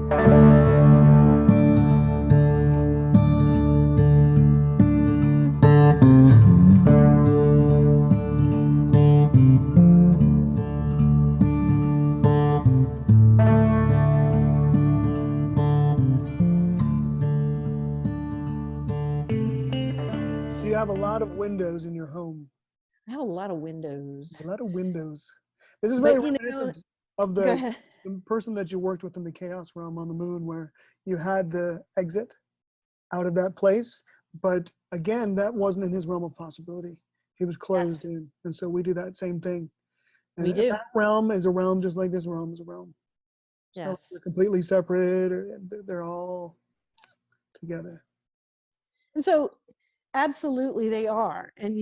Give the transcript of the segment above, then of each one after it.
So you have a lot of windows in your home. I have a lot of windows. A lot of windows. This is very But reminiscent of go the ahead. person that you worked with in the chaos realm on the moon, where you had the exit out of that place. But again, that wasn't in his realm of possibility. He was closed Yes, in. And so we do that same thing. we And do. that realm is a realm just like this realm is a realm. So they're Yes. completely separate, or they're all together. And so absolutely they are. And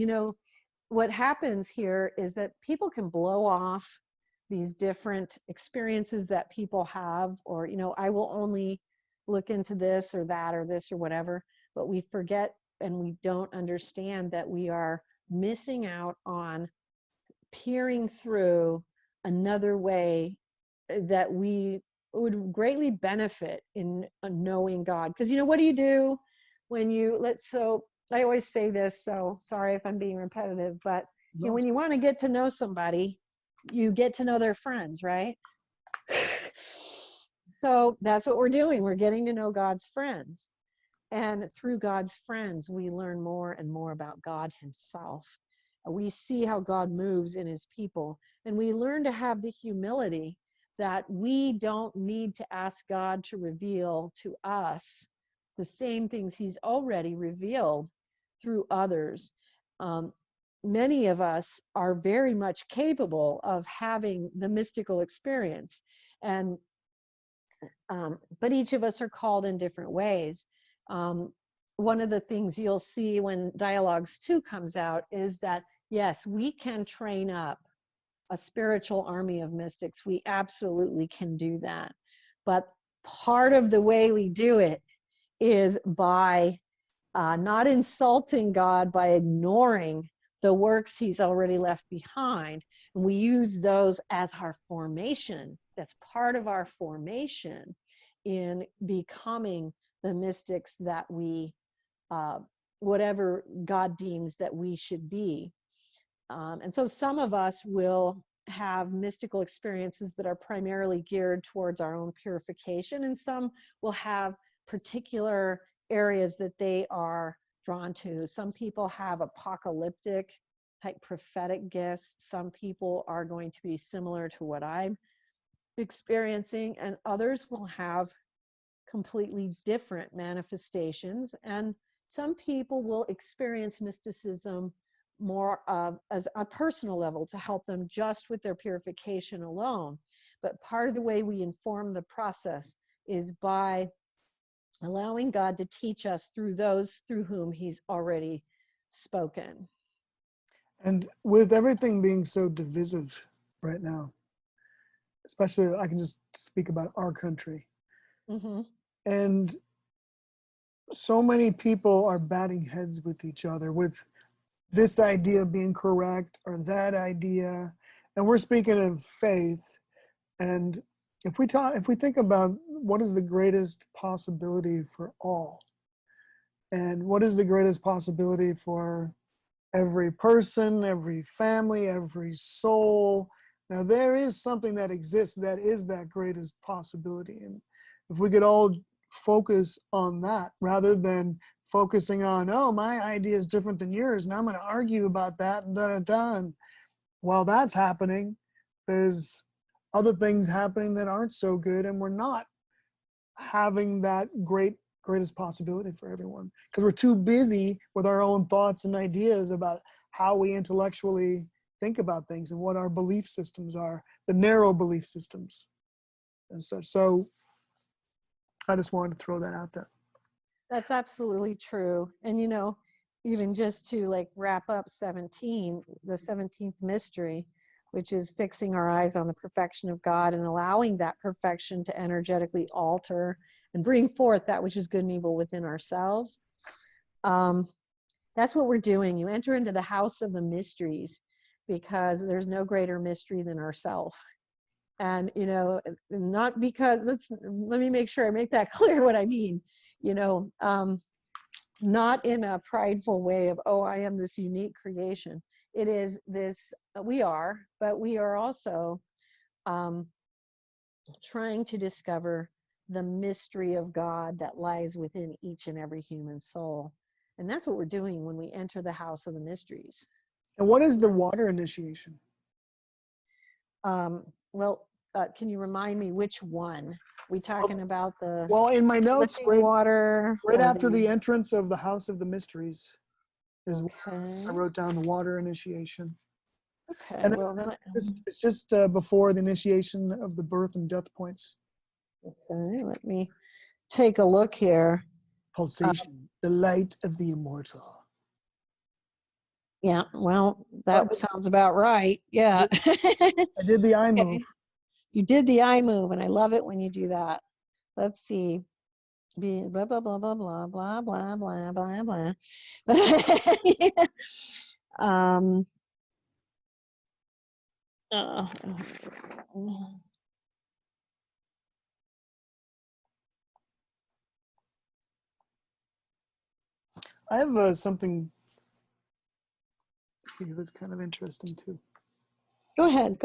what happens here is that people can blow off these different experiences that people have, or I will only look into this or that or this or whatever, but we forget and we don't understand that we are missing out on peering through another way that we would greatly benefit in knowing God. Because what do you do when so I always say this, so sorry if I'm being repetitive, but No, when you want to get to know somebody, you get to know their friends, right? So that's what we're doing. We're getting to know God's friends. And through God's friends, we learn more and more about God himself. We see how God moves in his people. And we learn to have the humility that we don't need to ask God to reveal to us the same things he's already revealed through others. Um, Many of us are very much capable of having the mystical experience. And but each of us are called in different ways. Um, One of the things you'll see when Dialogues 2 comes out is that, yes, we can train up a spiritual army of mystics. We absolutely can do that. But part of the way we do it is by not insulting God, by ignoring the works he's already left behind. And we use those as our formation. That's part of our formation in becoming the mystics that we, whatever God deems that we should be. And so some of us will have mystical experiences that are primarily geared towards our own purification, and some will have particular areas that they are drawn to. Some people have apocalyptic type prophetic gifts. Some people are going to be similar to what I'm experiencing, and others will have completely different manifestations. And some people will experience mysticism more as a personal level to help them just with their purification alone. But part of the way we inform the process is by allowing God to teach us through those through whom he's already spoken. And with everything being so divisive right now, especially I can just speak about our country. Mm-hmm. And so many people are batting heads with each other with this idea being correct or that idea. And we're speaking of faith. And if we think about what is the greatest possibility for all, and what is the greatest possibility for every person, every family, every soul. Now, there is something that exists that is that greatest possibility. And if we could all focus on that rather than focusing on, oh, my idea is different than yours, and I'm going to argue about that, and da-da-da. And while that's happening, there's other things happening that aren't so good, and we're not having that greatest possibility for everyone because we're too busy with our own thoughts and ideas about how we intellectually think about things and what our belief systems are, the narrow belief systems and such. So I just wanted to throw that out there. That's absolutely true. And even just to like wrap up 17, the 17th mystery, which is fixing our eyes on the perfection of God and allowing that perfection to energetically alter and bring forth that which is good and evil within ourselves. That's what we're doing. You enter into the house of the mysteries because there's no greater mystery than ourself. And, not because, let me make sure I make that clear what I mean, not in a prideful way of, oh, I am this unique creation. It is this, but we are also trying to discover the mystery of God that lies within each and every human soul. And that's what we're doing when we enter the house of the mysteries. And what is the water initiation? Well, can you remind me which one? We talking about the Well, in my notes, living water? right after the entrance of the house of the mysteries is okay. I wrote down the water initiation. Okay, And well then it's just before the initiation of the birth and death points. Okay, let me take a look here. Pulsation, the light of the immortal. Yeah, well, that sounds about right. Yeah. I did the eye move. You did the eye move, and I love it when you do that. Let's see. Be blah blah blah blah blah blah blah blah blah blah. um. I have something here that's kind of interesting too. Go ahead.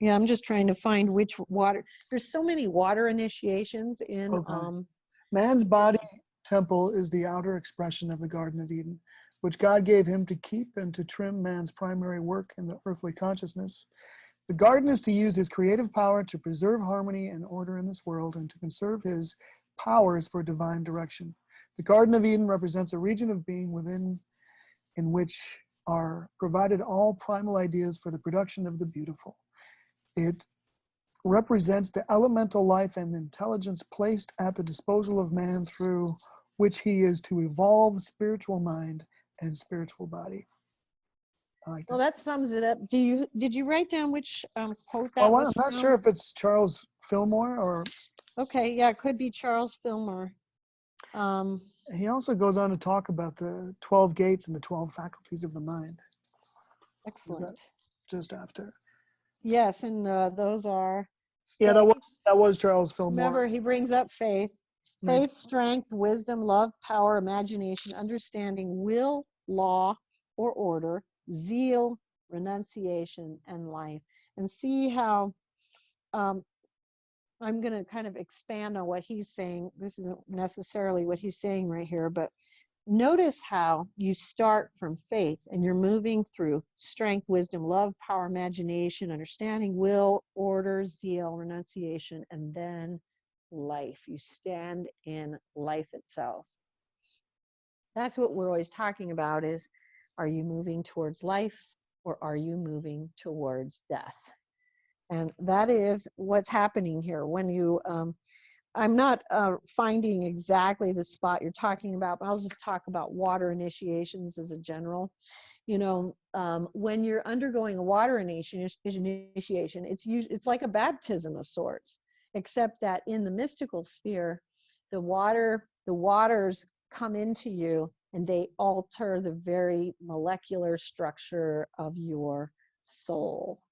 Yeah, I'm just trying to find which water. There's so many water initiations in. Okay. Man's body temple is the outer expression of the Garden of Eden, which God gave him to keep and to trim man's primary work in the earthly consciousness. The garden is to use his creative power to preserve harmony and order in this world and to conserve his powers for divine direction. The Garden of Eden represents a region of being within in which are provided all primal ideas for the production of the beautiful. It represents the elemental life and intelligence placed at the disposal of man through which he is to evolve spiritual mind and spiritual body. I like that. Well, that sums it up. Did you write down which quote that was I'm not from? sure if it's Charles Fillmore or. Okay, yeah, it could be Charles Fillmore. He also goes on to talk about the 12 gates and the 12 faculties of the mind. Excellent. Just after. Yes, and those are. Yeah, that was Charles Fillmore. Remember, he brings up faith, strength, wisdom, love, power, imagination, understanding, will, law, or order, zeal, renunciation, and life. And see how I'm going to kind of expand on what he's saying. This isn't necessarily what he's saying right here, but notice how you start from faith and you're moving through strength, wisdom, love, power, imagination, understanding, will, order, zeal, renunciation, and then life. You stand in life itself. That's what we're always talking about is, are you moving towards life or are you moving towards death? And that is what's happening here. When you, I'm not finding exactly the spot you're talking about, but I'll just talk about water initiations as a general. When you're undergoing a water initiation, it's like a baptism of sorts, except that in the mystical sphere, the waters come into you and they alter the very molecular structure of your soul.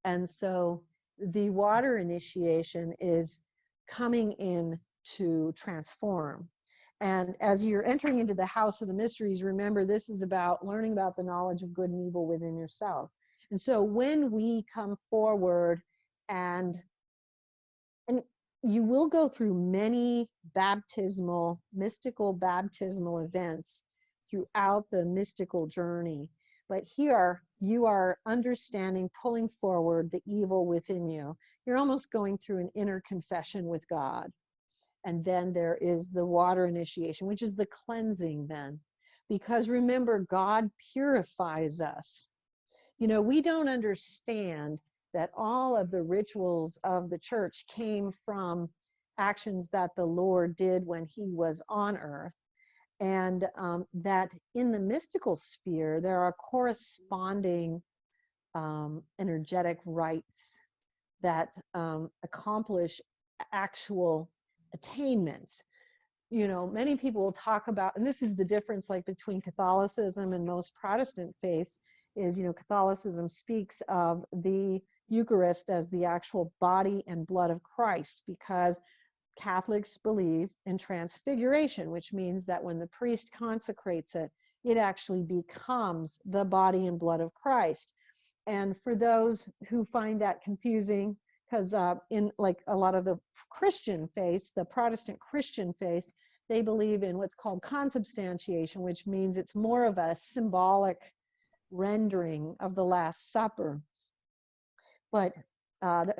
And so the water initiation is coming in to transform. And as you're entering into the house of the mysteries, remember, this is about learning about the knowledge of good and evil within yourself. And so when we come forward and you will go through many mystical baptismal events throughout the mystical journey. But here you are understanding, pulling forward the evil within you. You're almost going through an inner confession with God. And then there is the water initiation, which is the cleansing then. Because remember, God purifies us. We don't understand that all of the rituals of the church came from actions that the Lord did when he was on earth. And that in the mystical sphere, there are corresponding energetic rites that accomplish actual attainments. Many people will talk about, and this is the difference like between Catholicism and most Protestant faiths, is, Catholicism speaks of the Eucharist as the actual body and blood of Christ, because Catholics believe in transfiguration, which means that when the priest consecrates it, it actually becomes the body and blood of Christ. And for those who find that confusing, because in like a lot of the Christian faiths, the Protestant Christian faiths, they believe in what's called consubstantiation, which means it's more of a symbolic rendering of the Last Supper. But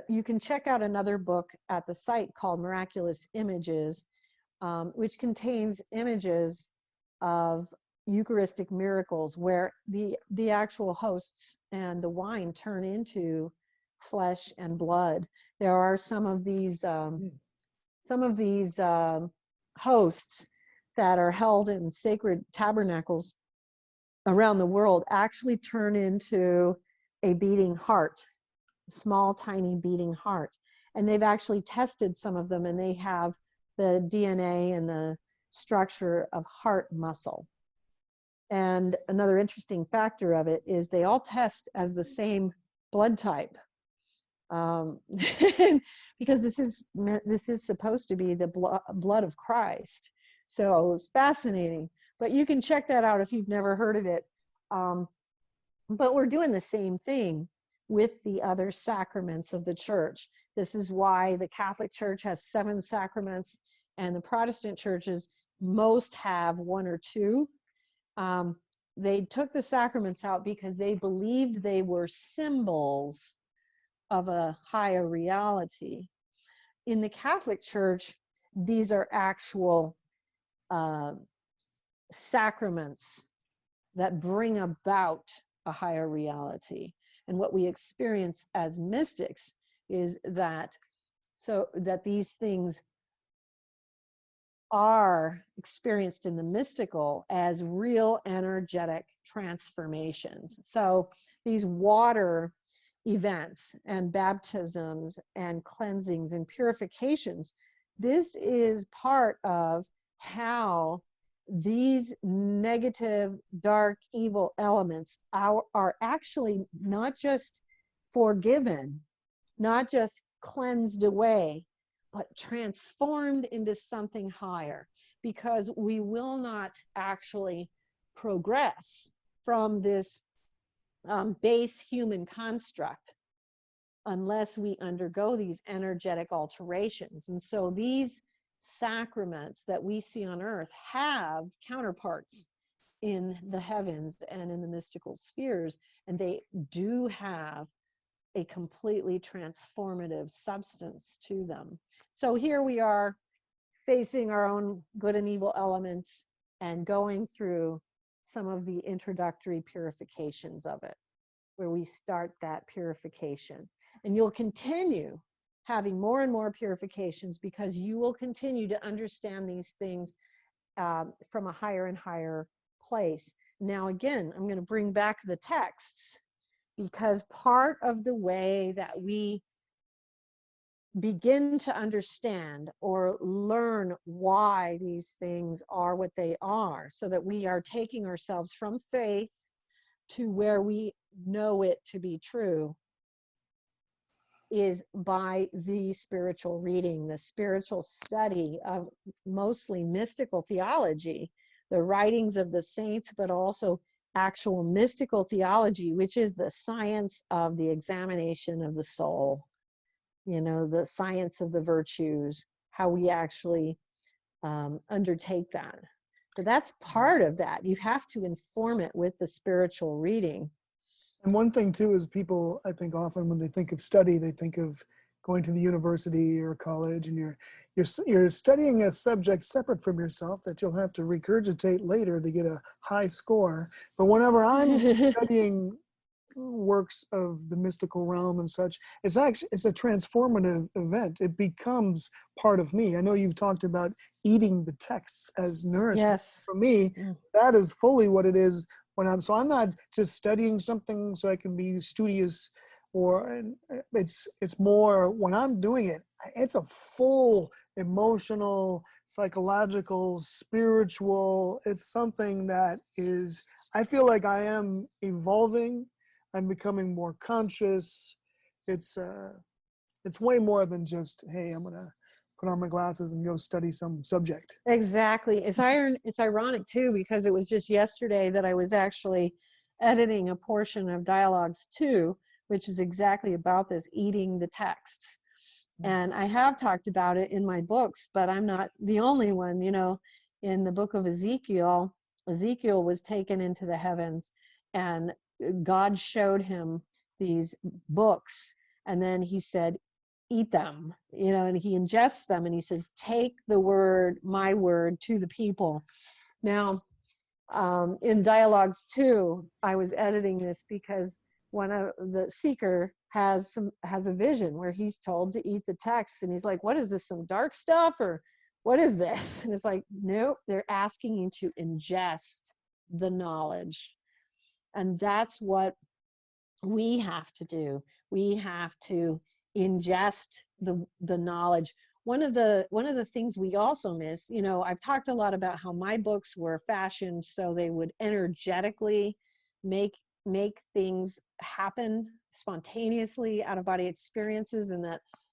you can check out another book at the site called Miraculous Images, which contains images of Eucharistic miracles where the actual hosts and the wine turn into flesh and blood. There are some of these hosts that are held in sacred tabernacles around the world actually turn into a beating heart, a small, tiny beating heart. And they've actually tested some of them, and they have the DNA and the structure of heart muscle. And another interesting factor of it is they all test as the same blood type. Because this is supposed to be the blood of Christ. So it's fascinating. But you can check that out if you've never heard of it. But we're doing the same thing with the other sacraments of the church. This is why the Catholic Church has 7 sacraments, and the Protestant churches most have 1 or 2. They took the sacraments out because they believed they were symbols of a higher reality. In the Catholic Church, these are actual sacraments that bring about a higher reality. And what we experience as mystics is that these things are experienced in the mystical as real energetic transformations. So these water events and baptisms and cleansings and purifications, this is part of how these negative, dark, evil elements are actually not just forgiven, not just cleansed away, but transformed into something higher, because we will not actually progress from this base human construct unless we undergo these energetic alterations. And so these sacraments that we see on earth have counterparts in the heavens and in the mystical spheres, and they do have a completely transformative substance to them. So here we are facing our own good and evil elements and going through some of the introductory purifications of it, where we start that purification. And you'll continue having more and more purifications because you will continue to understand these things from a higher and higher place. Now, again, I'm going to bring back the texts, because part of the way that we begin to understand or learn why these things are what they are, so that we are taking ourselves from faith to where we know it to be true, is by the spiritual reading, the spiritual study of mostly mystical theology, the writings of the saints, but also actual mystical theology, which is the science of the examination of the soul, the science of the virtues, how we actually undertake that. So that's part of that. You have to inform it with the spiritual reading. And one thing too is people, I think often when they think of study, they think of going to the university or college, and you're studying a subject separate from yourself that you'll have to regurgitate later to get a high score. But whenever I'm studying works of the mystical realm and such, it's a transformative event. It becomes part of me. I know you've talked about eating the texts as nourishment. Yes. For me, that is fully what it is when I'm not just studying something so I can be studious, or it's more when I'm doing it, it's a full emotional, psychological, spiritual, it's something that is, I feel like I am evolving. I'm becoming more conscious. It's way more than just, hey, I'm gonna put on my glasses and go study some subject. Exactly. It's ironic too, because it was just yesterday that I was actually editing a portion of Dialogues 2, which is exactly about this, eating the texts. And I have talked about it in my books, but I'm not the only one. In the book of Ezekiel, Ezekiel was taken into the heavens, and God showed him these books, and then he said, eat them, and he ingests them, and he says, take the word, my word, to the people. Now, in Dialogues 2, I was editing this because one of the seeker has a vision where he's told to eat the text, and he's like, what is this, some dark stuff, or what is this? And it's like, nope, they're asking you to ingest the knowledge. And that's what we have to do. We have to ingest the knowledge. One of the things we also miss, I've talked a lot about how my books were fashioned so they would energetically make things happen spontaneously, out of body experiences, and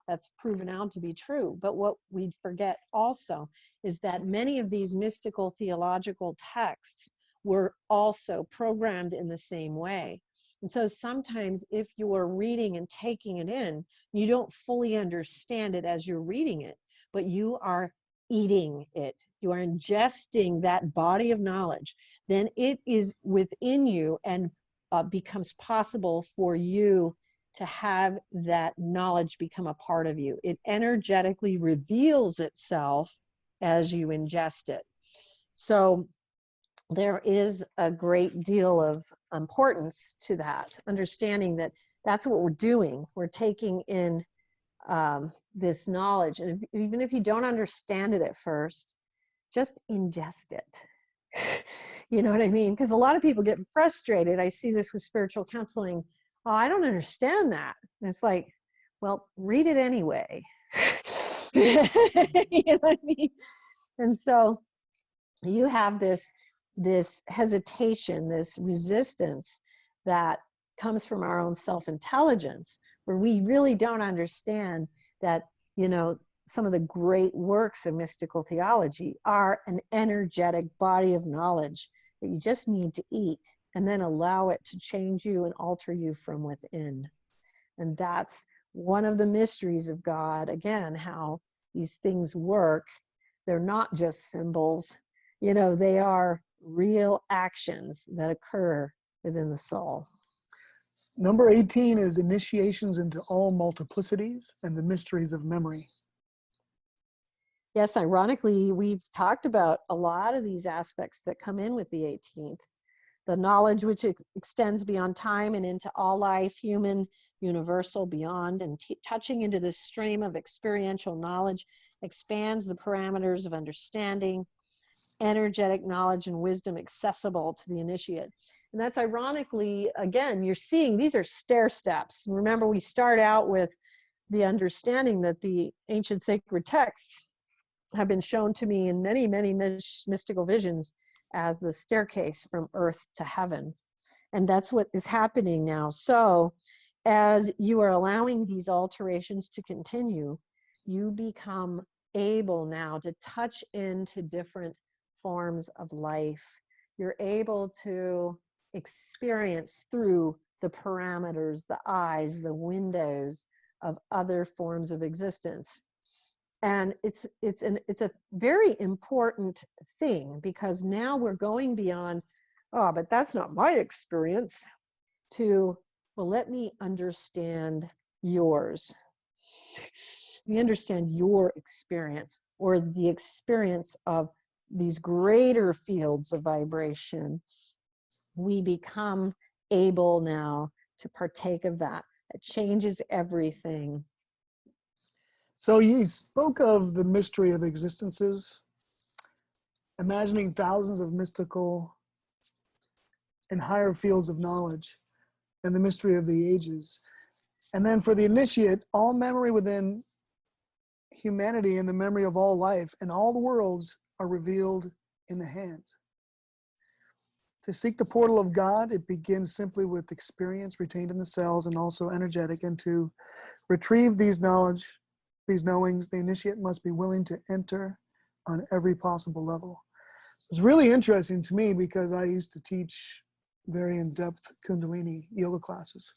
that's proven out to be true. But what we forget also is that many of these mystical theological texts were also programmed in the same way. And so sometimes if you're reading and taking it in, you don't fully understand it as you're reading it, but you are eating it. You are ingesting that body of knowledge. Then it is within you and becomes possible for you to have that knowledge become a part of you. It energetically reveals itself as you ingest it. So there is a great deal of importance to that, understanding that that's what we're doing. We're taking in this knowledge. And even if you don't understand it at first, just ingest it. You know what I mean? Because a lot of people get frustrated. I see this with spiritual counseling. Oh, I don't understand that. And it's like, well, read it anyway. You know what I mean? And so you have this hesitation, this resistance that comes from our own self-intelligence, where we really don't understand that, some of the great works of mystical theology are an energetic body of knowledge that you just need to eat and then allow it to change you and alter you from within. And that's one of the mysteries of God, again, how these things work. They're not just symbols, they are real actions that occur within the soul. Number 18 is initiations into all multiplicities and the mysteries of memory. Yes, ironically, we've talked about a lot of these aspects that come in with the 18th. The knowledge which extends beyond time and into all life, human, universal, beyond, and touching into the stream of experiential knowledge, expands the parameters of understanding, energetic knowledge and wisdom accessible to the initiate. And that's ironically, again, you're seeing these are stair steps. Remember, we start out with the understanding that the ancient sacred texts have been shown to me in many, many mystical visions as the staircase from earth to heaven. And that's what is happening now. So as you are allowing these alterations to continue, you become able now to touch into different forms of life. You're able to experience through the parameters, the eyes, the windows of other forms of existence. And it's a very important thing, because now we're going beyond, oh, but that's not my experience, to, well, let me understand yours. We understand your experience, or the experience of these greater fields of vibration. We become able now to partake of that. It changes everything. So you spoke of the mystery of existences, imagining thousands of mystical and higher fields of knowledge, and the mystery of the ages. And then for the initiate, all memory within humanity and the memory of all life and all the worlds are revealed in the hands. To seek the portal of God, it begins simply with experience retained in the cells and also energetic. And to retrieve these knowings, the initiate must be willing to enter on every possible level. It's really interesting to me because I used to teach very in-depth Kundalini yoga classes.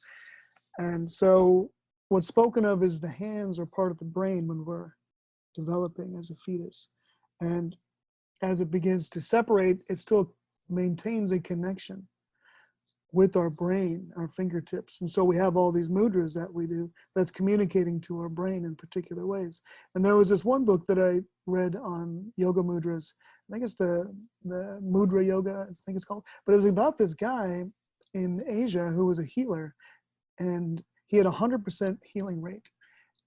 And so what's spoken of is the hands are part of the brain when we're developing as a fetus. And as it begins to separate, it still maintains a connection with our brain, our fingertips. And so we have all these mudras that we do that's communicating to our brain in particular ways. And there was this one book that I read on yoga mudras. I think it's the Mudra Yoga, I think it's called. But it was about this guy in Asia who was a healer, and he had 100% healing rate.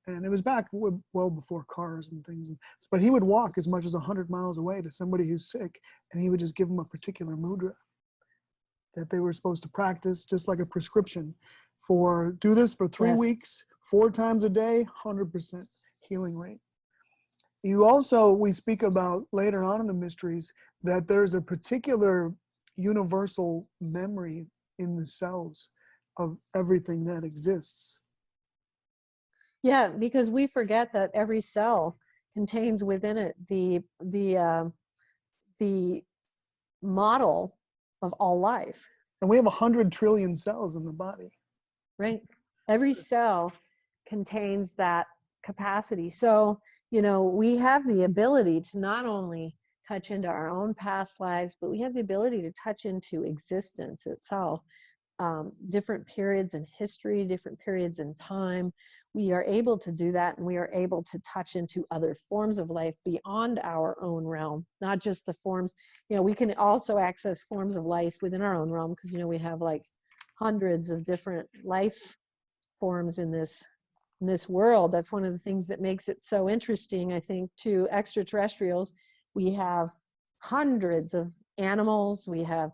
And it was back well before cars and things. But he would walk as much as 100 miles away to somebody who's sick, and he would just give them a particular mudra that they were supposed to practice, just like a prescription for do this for 3 Yes. weeks, 4 times a day, 100% healing rate. You also, we speak about later on in the mysteries that there's a particular universal memory in the cells of everything that exists. Yeah, because we forget that every cell contains within it the model of all life. And we have 100 trillion cells in the body. Right? Every cell contains that capacity. So, you know, we have the ability to not only touch into our own past lives, but we have the ability to touch into existence itself. Different periods in history, different periods in time. We are able to do that, and we are able to touch into other forms of life beyond our own realm, not just the forms. You know, we can also access forms of life within our own realm because, you know, we have like hundreds of different life forms in this world. That's one of the things that makes it so interesting, I think, to extraterrestrials. We have hundreds of animals. We have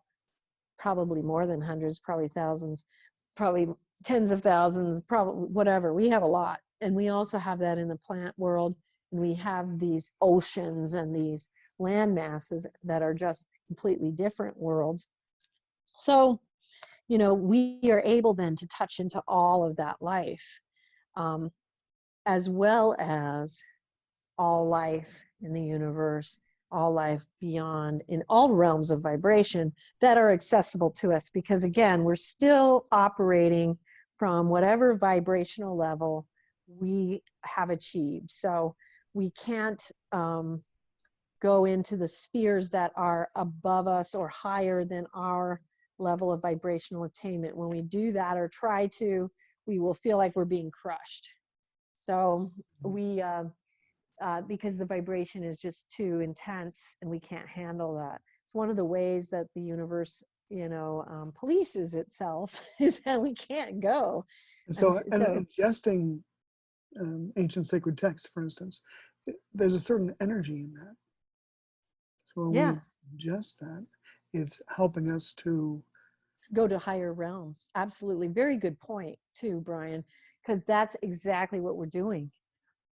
probably more than hundreds, probably thousands, probably tens of thousands, probably whatever. We have a lot. And we also have that in the plant world. And we have these oceans and these land masses that are just completely different worlds. So, you know, we are able then to touch into all of that life, as well as all life in the universe, all life beyond, in all realms of vibration that are accessible to us. Because again, we're still operating from whatever vibrational level we have achieved. So we can't go into the spheres that are above us or higher than our level of vibrational attainment. When we do that or try to, we will feel like we're being crushed. So we because the vibration is just too intense and we can't handle that. It's one of the ways that the universe, you know, polices itself is that we can't go. So ingesting ancient sacred texts, for instance, there's a certain energy in that. So when yes, we ingest that, it's helping us to go to higher realms. Absolutely. Very good point too, Brian, because that's exactly what we're doing.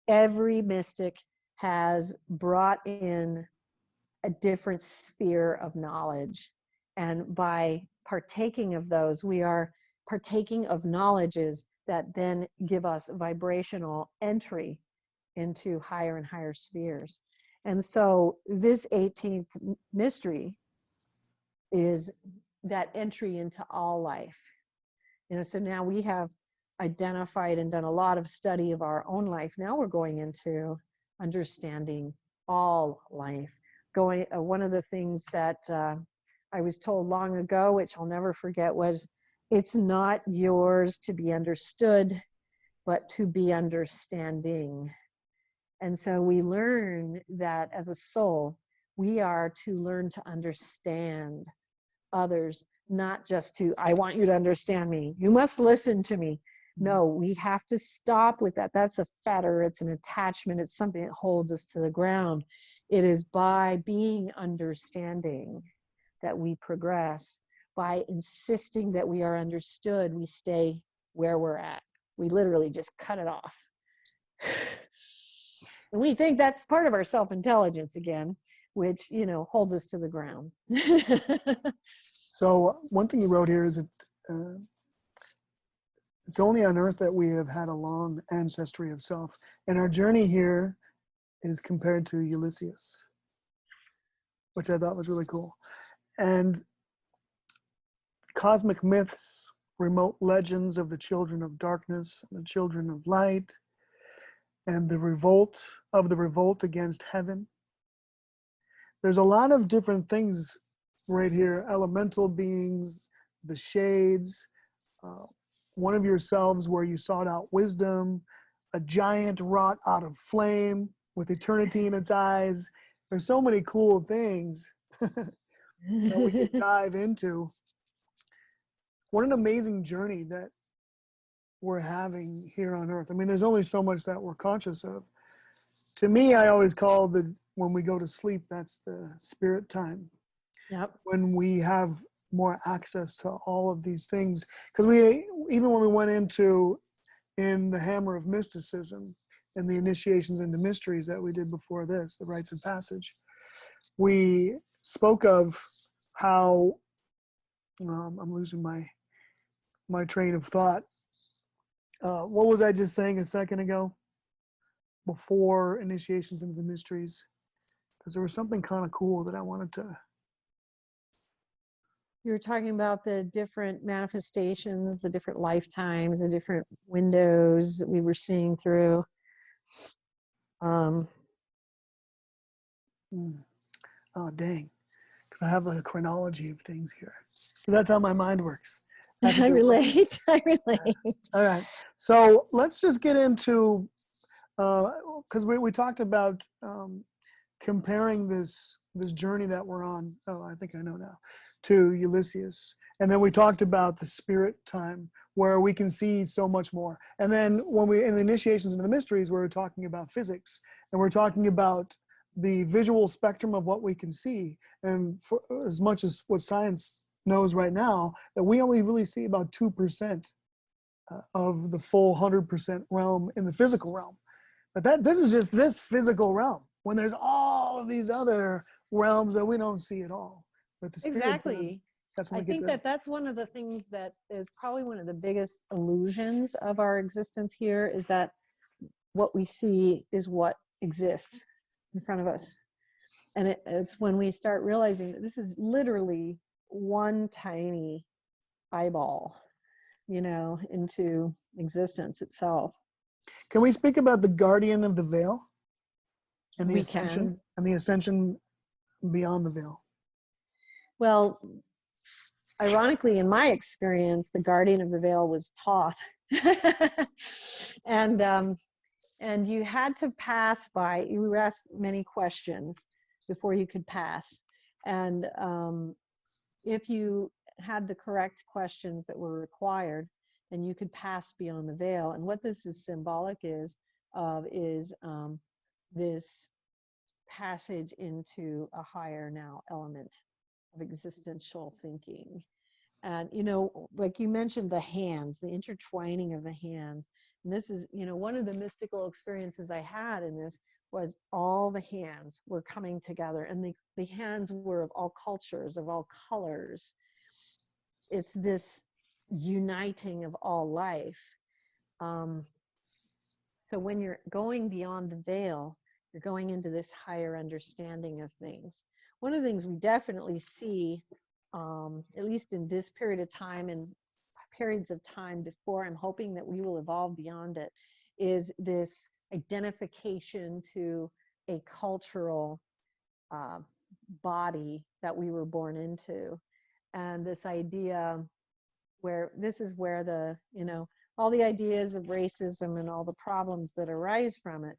Every mystic has brought in a different sphere of knowledge. And by partaking of those, we are partaking of knowledges that then give us vibrational entry into higher and higher spheres. And so this 18th mystery is that entry into all life. You know, so now we have identified and done a lot of study of our own life. Now we're going into understanding all life. One of the things that I was told long ago, which I'll never forget, was it's not yours to be understood, but to be understanding. And so we learn that as a soul, we are to learn to understand others, not just to, I want you to understand me. You must listen to me. No, we have to stop with that. That's a fetter. It's an attachment. It's something that holds us to the ground. It is by being understanding that we progress. By insisting that we are understood, we stay where we're at. We literally just cut it off. And we think that's part of our self-intelligence again, which, you know, holds us to the ground. So one thing you wrote here is it's only on Earth that we have had a long ancestry of self, and our journey here is compared to Ulysses, which I thought was really cool. And cosmic myths, remote legends of the children of darkness, and the children of light, and the revolt against heaven. There's a lot of different things right here. Elemental beings, the shades, one of yourselves where you sought out wisdom, a giant wrought out of flame with eternity in its eyes. There's so many cool things that we could dive into. What an amazing journey that we're having here on Earth. I mean, there's only so much that we're conscious of. To me, I always call when we go to sleep, that's the spirit time. Yep. When we have more access to all of these things, because even when we went in the Hammer of Mysticism and the initiations into mysteries that we did before this, the Rites of Passage, we spoke of how I'm losing my train of thought. What was I just saying a second ago before initiations into the mysteries? Because there was something kind of cool that I wanted to. You were talking about the different manifestations, the different lifetimes, the different windows that we were seeing through. Oh, dang. Because I have like a chronology of things here. Because that's how my mind works. I relate. I relate. All right. So let's just get into, because we talked about comparing this journey that we're on. Oh, I think I know now, to Ulysses. And then we talked about the spirit time where we can see so much more. And then when in the initiations into the mysteries, we're talking about physics, and we're talking about the visual spectrum of what we can see. And for as much as what science knows right now, that we only really see about 2% of the full 100% realm in the physical realm. But this is just this physical realm, when there's all of these other realms that we don't see at all. But the spirit Exactly. realm, that's when I we get think to, that's one of the things that is probably one of the biggest illusions of our existence here, is that what we see is what exists in front of us. And it's when we start realizing that this is literally one tiny eyeball, into existence itself. Can we speak about the guardian of the veil and the We ascension can. and the ascension beyond the veil? Well, ironically, in my experience, the guardian of the veil was Thoth. And you had to pass by, you were asked many questions before you could pass. And if you had the correct questions that were required, then you could pass beyond the veil. And what this is symbolic is this passage into a higher now element of existential thinking. And, like you mentioned, the hands, the intertwining of the hands. And this is, one of the mystical experiences I had in this was all the hands were coming together, and the hands were of all cultures, of all colors. It's this uniting of all life. So when you're going beyond the veil, you're going into this higher understanding of things. One of the things we definitely see, at least in this period of time and periods of time before, I'm hoping that we will evolve beyond it, is this identification to a cultural body that we were born into. And this idea where this is where all the ideas of racism and all the problems that arise from it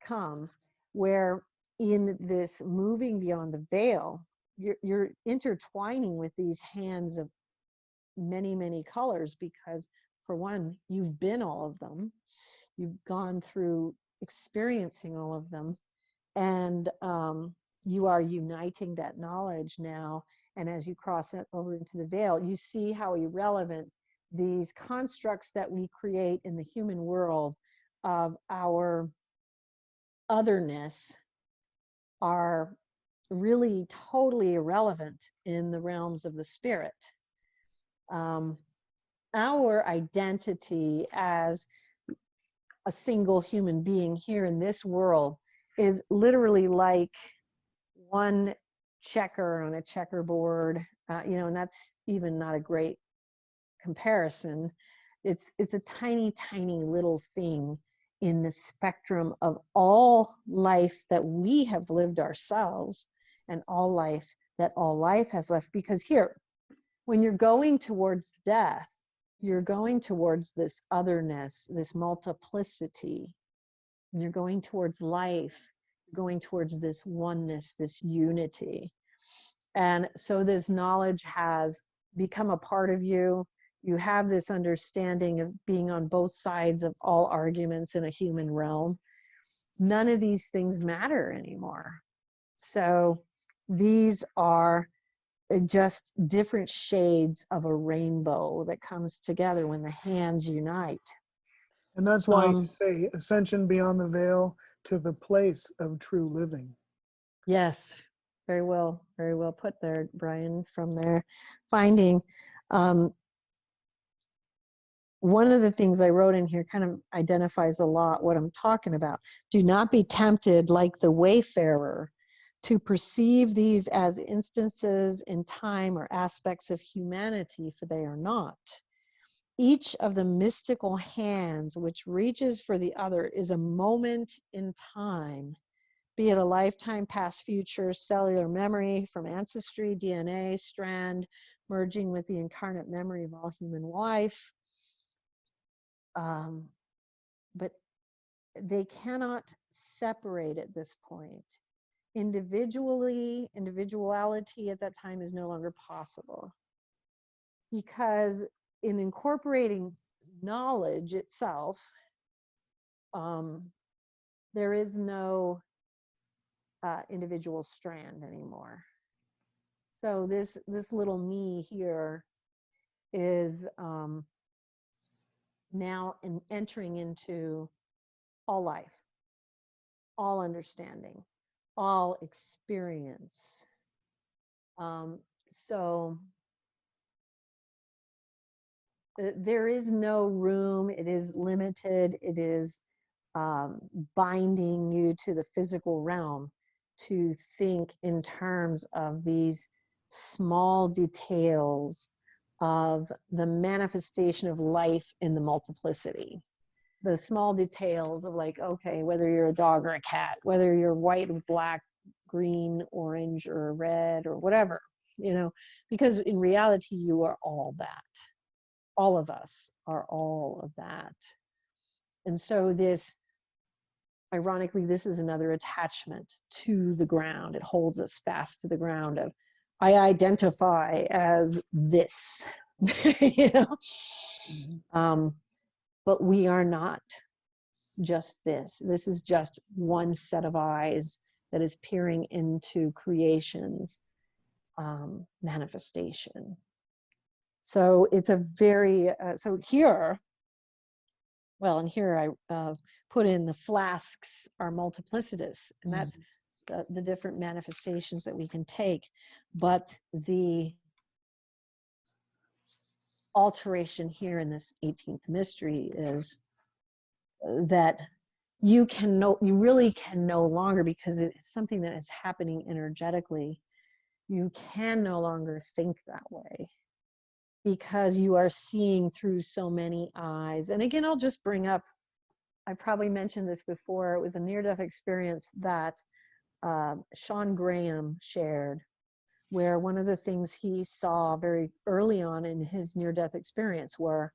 come, where in this moving beyond the veil, you're intertwining with these hands of many, many colors, because for one, you've been all of them. You've gone through experiencing all of them, and you are uniting that knowledge now. And as you cross it over into the veil, you see how irrelevant these constructs that we create in the human world of our otherness are really totally irrelevant in the realms of the spirit. Our identity as a single human being here in this world is literally like one checker on a checkerboard, and that's even not a great comparison. It's a tiny, tiny little thing in the spectrum of all life that we have lived ourselves, and all life that all life has left. Because here, when you're going towards death, you're going towards this otherness, this multiplicity. When you're going towards life, you're going towards this oneness, this unity. And so this knowledge has become a part of you. You have this understanding of being on both sides of all arguments in a human realm. None of these things matter anymore. So these are just different shades of a rainbow that comes together when the hands unite. And that's why you say ascension beyond the veil to the place of true living. Yes, very well put there, Brian, from there. Finding one of the things I wrote in here kind of identifies a lot what I'm talking about. Do not be tempted like the wayfarer to perceive these as instances in time or aspects of humanity, for they are not. Each of the mystical hands which reaches for the other is a moment in time, be it a lifetime, past, future, cellular memory from ancestry, DNA, strand, merging with the incarnate memory of all human life. But they cannot separate at this point. Individuality at that time is no longer possible, because in incorporating knowledge itself, there is no individual strand anymore. So this little me here is now entering into all life, all understanding, all experience. So there is no room. It is limited. It is binding you to the physical realm to think in terms of these small details of the manifestation of life in the multiplicity. The small details of, like, okay, whether you're a dog or a cat, whether you're white or black, green, orange, or red, or whatever, because in reality, you are all that. All of us are all of that. And so this, ironically, this is another attachment to the ground. It holds us fast to the ground of, I identify as this, but we are not just this. This is just one set of eyes that is peering into creation's manifestation. So it's a very, so here, and here I put in the flasks are multiplicitous, and that's the different manifestations that we can take. But the alteration here in this 18th mystery is that you really can no longer, because it's something that is happening energetically, you can no longer think that way, because you are seeing through so many eyes. And again, I'll just bring up, I probably mentioned this before, it was a near-death experience that Sean Graham shared, where one of the things he saw very early on in his near-death experience were,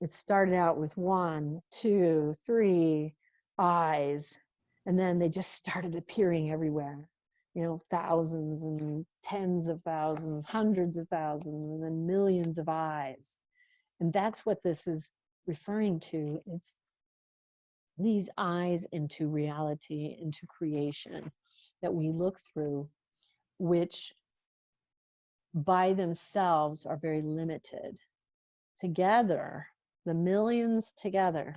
it started out with 1, 2, 3 eyes, and then they just started appearing everywhere. Thousands and tens of thousands, hundreds of thousands, and then millions of eyes. And that's what this is referring to. It's these eyes into reality, into creation that we look through, which by themselves are very limited. Together, the millions together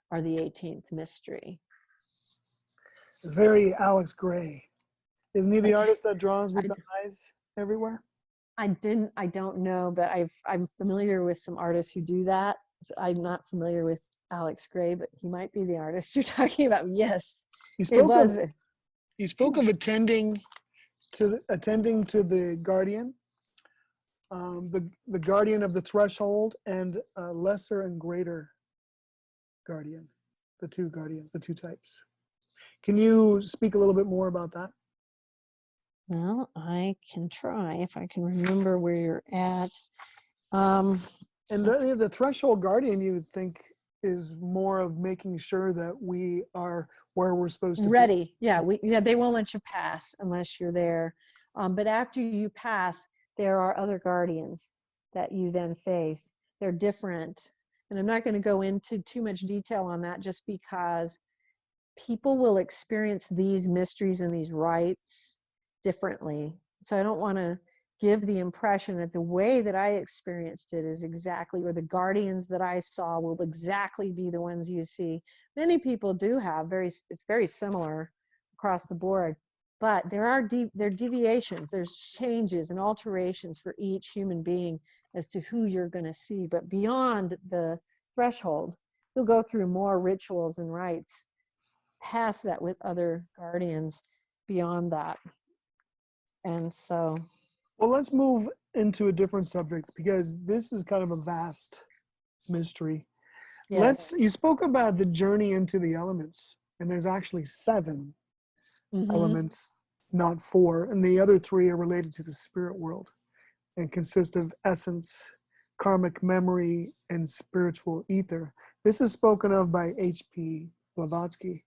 are the 18th mystery. It's very Alex Gray. Isn't he the Like artist that draws with I the eyes everywhere? I don't know, but I'm familiar with some artists who do that. So I'm not familiar with Alex Gray, but he might be the artist you're talking about. Yes, He it spoke of was. he spoke of attending to the guardian, the guardian of the threshold, and a lesser and greater guardian, the two guardians, the two types. Can you speak a little bit more about that? Well, I can try if I can remember where you're at. Um, And the threshold guardian, you would think, is more of making sure that we are where we're supposed to be. Ready. Yeah, they won't let you pass unless you're there. But after you pass, there are other guardians that you then face. They're different. And I'm not going to go into too much detail on that just because people will experience these mysteries and these rites differently. So I don't want to give the impression that the way that I experienced it is exactly, or the guardians that I saw will exactly be the ones you see. Many people do have it's very similar across the board, but there are deviations, there's changes and alterations for each human being as to who you're going to see. But beyond the threshold, you'll go through more rituals and rites past that with other guardians beyond that. And so, Well, let's move into a different subject because this is kind of a vast mystery. yes. You spoke about the journey into the elements, and there's actually 7 Mm-hmm. elements, not 4, and the other 3 are related to the spirit world and consist of essence, karmic memory, and spiritual ether. This is spoken of by H.P. Blavatsky.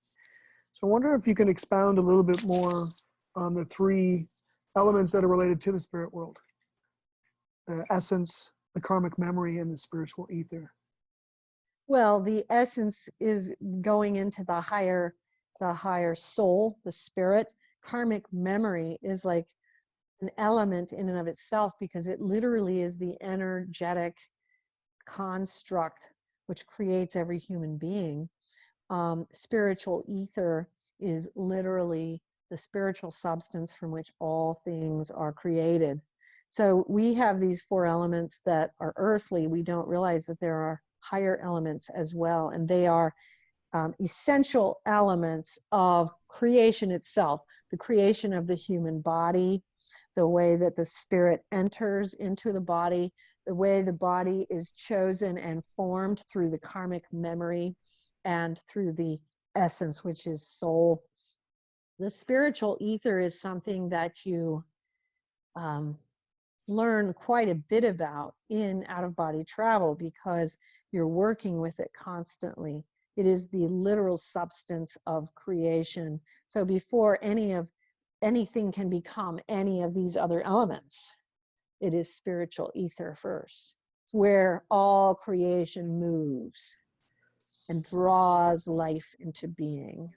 So I wonder if you can expound a little bit more on the 3 elements that are related to the spirit world: the essence, the karmic memory, and the spiritual ether. Well, the essence is going into the higher soul, the spirit. Karmic memory is like an element in and of itself because it literally is the energetic construct which creates every human being. Spiritual ether is literally the spiritual substance from which all things are created. So we have these 4 elements that are earthly. We don't realize that there are higher elements as well, and they are essential elements of creation itself, the creation of the human body, the way that the spirit enters into the body, the way the body is chosen and formed through the karmic memory and through the essence, which is soul. The spiritual ether is something that you um, learn quite a bit about in out-of-body travel because you're working with it constantly. It is the literal substance of creation. So before anything can become any of these other elements, it is spiritual ether first. It's where all creation moves and draws life into being.